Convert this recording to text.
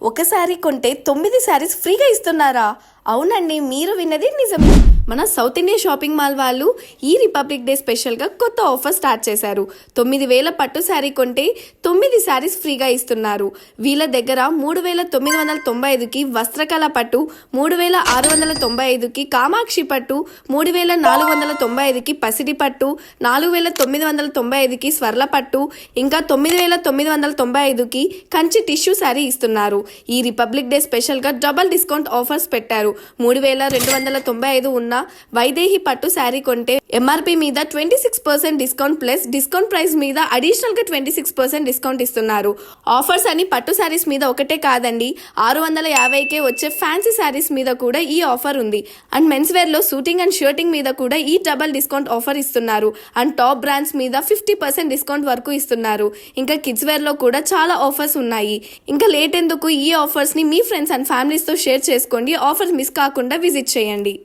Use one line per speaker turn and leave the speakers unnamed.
ఒకసారి కొంటే 9 శారీస్ ఫ్రీగా ఇస్తున్నారా? అవునండి, మీరు విన్నది నిజమే. మన సౌత్ ఇండియా షాపింగ్ మాల్ వాళ్ళు ఈ రిపబ్లిక్ డే స్పెషల్గా కొత్త ఆఫర్ స్టార్ట్ చేశారు. 9,000 పట్టు శారీ కొంటే 9 శారీస్ ఫ్రీగా ఇస్తున్నారు. వీళ్ళ దగ్గర 3,995కి వస్త్రకళ పట్టు, 3,695కి కామాక్షి పట్టు, 3,495కి పసిడి పట్టు, 4,995కి స్వర్ల పట్టు, ఇంకా 9,995కి కంచి టిష్యూ శారీ ఇస్తున్నారు. ఈ రిపబ్లిక్ డే స్పెషల్గా డబల్ డిస్కౌంట్ ఆఫర్స్ పెట్టారు. 3,295 ఉన్న వైదేహి పట్టు శారీ కొంటే ఎంఆర్పి మీద 26% డిస్కౌంట్ ప్లస్ డిస్కౌంట్ ప్రైస్ మీద అడిషనల్ గా 26% డిస్కౌంట్ ఇస్తున్నారు. ఆఫర్స్ అని పట్టు శారీస్ మీద ఒకటే కాదండి, 650కే వచ్చే ఫ్యాన్సీ శారీస్ మీద కూడా ఈ ఆఫర్ ఉంది. అండ్ మెన్స్ వేర్ లో సూటింగ్ అండ్ షర్టింగ్ మీద కూడా ఈ డబల్ డిస్కౌంట్ ఆఫర్ ఇస్తున్నారు. అండ్ టాప్ బ్రాండ్స్ మీద 50% డిస్కౌంట్ వరకు ఇస్తున్నారు. ఇంకా కిడ్స్ వేర్ లో కూడా చాలా ఆఫర్స్ ఉన్నాయి. ఇంకా లేట్ ఎందుకు, ఈ ఆఫర్స్ ని మీ ఫ్రెండ్స్ అండ్ ఫ్యామిలీస్ తో షేర్ చేసుకోండి. ఆఫర్స్ మిస్ కాకుండా విజిట్ చేయండి.